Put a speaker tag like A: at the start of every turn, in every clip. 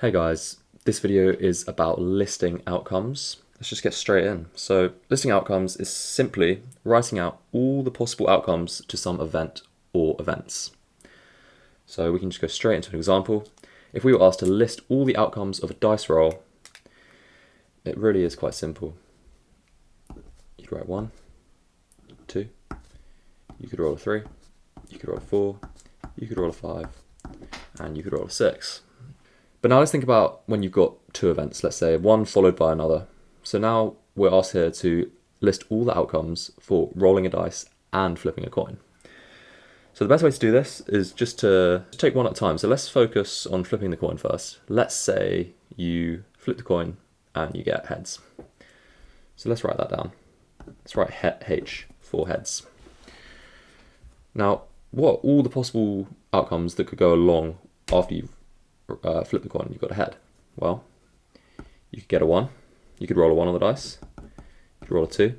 A: Hey guys, this video is about listing outcomes. Let's just get straight in. So listing outcomes is simply writing out all the possible outcomes to some event or events. So we can just go straight into an example. If we were asked to list all the outcomes of a dice roll, it really is quite simple. You'd write 1, 2, you could roll a 3, you could roll a 4, you could roll a 5, and you could roll a 6. But now let's think about when you've got two events, let's say one followed by another. So now we're asked here to list all the outcomes for rolling a dice and flipping a coin. So the best way to do this is just to take one at a time. So let's focus on flipping the coin first. Let's say you flip the coin and you get heads. So let's write that down. Let's write H for heads. Now, what are all the possible outcomes that could go along after you've flip the coin, you've got a head? Well, you could get a 1, you could roll a 1 on the dice, you could roll a 2,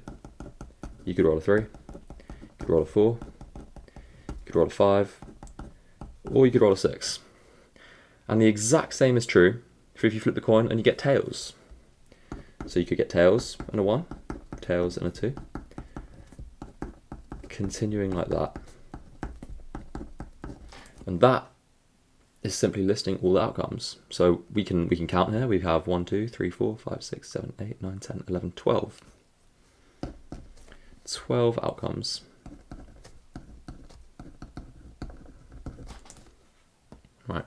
A: you could roll a 3, you could roll a 4, you could roll a 5, or you could roll a 6. And the exact same is true for if you flip the coin and you get tails. So you could get tails and a 1, tails and a 2, continuing like that. And that is simply listing all the outcomes. So we can count here. We have 1, 2, 3, 4, 5, 6, 7, 8, 9, 10, 11, 12. 12 outcomes. Right.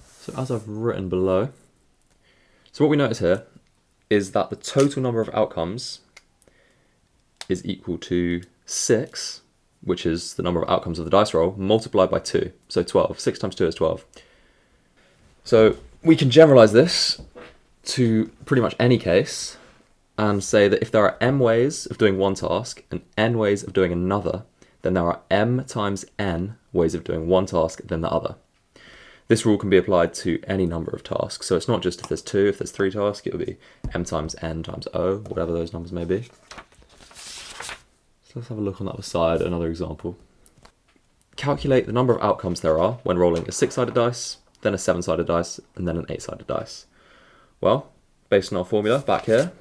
A: So as I've written below, so what we notice here is that the total number of outcomes is equal to 6, which is the number of outcomes of the dice roll, multiplied by 2, so 12. 6 times 2 is 12. So we can generalize this to pretty much any case and say that if there are m ways of doing one task and n ways of doing another, then there are m times n ways of doing one task than the other. This rule can be applied to any number of tasks, so it's not just if there's 2, if there's 3 tasks, it would be m times n times o, whatever those numbers may be. So let's have a look on the other side, another example. Calculate the number of outcomes there are when rolling a 6-sided dice, then a 7-sided dice, and then an 8-sided dice. Well, based on our formula back here,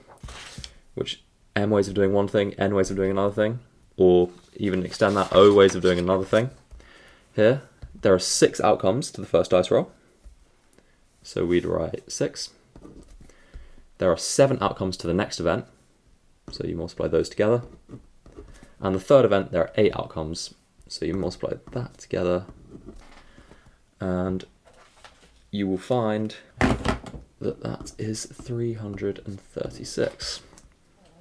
A: which m ways of doing one thing, n ways of doing another thing, or even extend that o ways of doing another thing, here there are 6 outcomes to the first dice roll. So we'd write 6. There are 7 outcomes to the next event, so you multiply those together. And the third event, there are 8 outcomes. So you multiply that together and you will find that that is 336.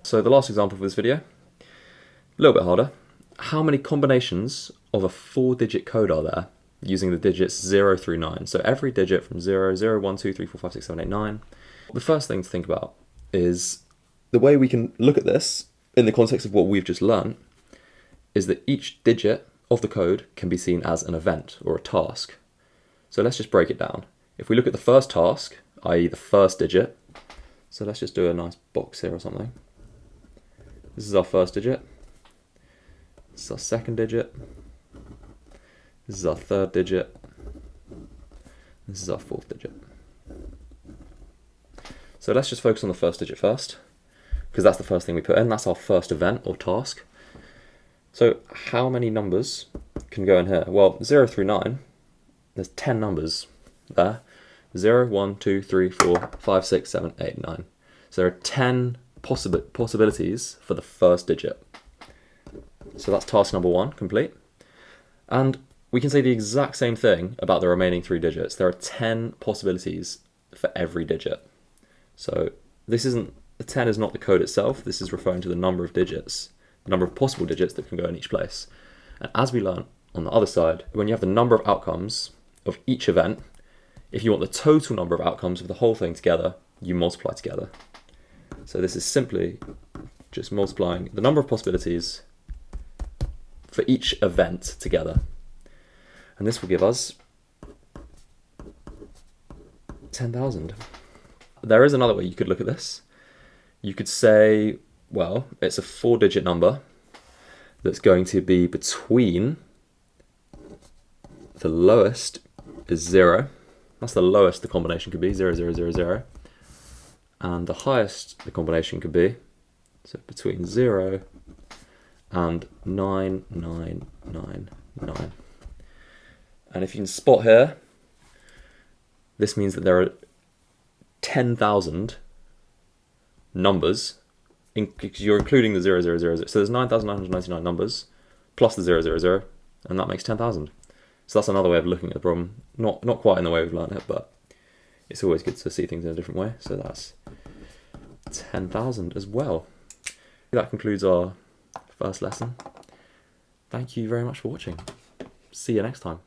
A: So the last example for this video, a little bit harder. How many combinations of a 4-digit code are there using the digits 0 through 9? So every digit from 0, 0, 1, 2, 3, 4, 5, 6, 7, 8, 9. The first thing to think about is the way we can look at this in the context of what we've just learned is that each digit of the code can be seen as an event or a task. So let's just break it down. If we look at the first task, i.e. the first digit, so let's just do a nice box here or something. This is our first digit. This is our second digit. This is our third digit. This is our fourth digit. So let's just focus on the first digit first, because that's the first thing we put in. That's our first event or task. So how many numbers can go in here? Well, 0 through 9, there's 10 numbers there. 0, 1, 2, 3, 4, 5, 6, 7, 8, 9. So there are 10 possibilities for the first digit. So that's task number 1 complete. And we can say the exact same thing about the remaining 3 digits. There are 10 possibilities for every digit. So this isn't, the 10 is not the code itself. This is referring to the number of digits, the number of possible digits that can go in each place. And as we learned on the other side, when you have the number of outcomes of each event, if you want the total number of outcomes of the whole thing together, you multiply together. So this is simply just multiplying the number of possibilities for each event together. And this will give us 10,000. There is another way you could look at this. You could say, well, it's a 4-digit number that's going to be between, the lowest is 0, That's the lowest the combination could be, 0, 0, 0, 0. And the highest the combination could be, so between 0 and 9, 9, 9, 9. And if you can spot here, this means that there are 10,000 numbers, because you're including the 0, 0, 0, 0. So there's 9,999 numbers, plus the 0, 0, 0, and that makes 10,000. So that's another way of looking at the problem. Not quite in the way we've learned it, but it's always good to see things in a different way. So that's 10,000 as well. That concludes our first lesson. Thank you very much for watching. See you next time.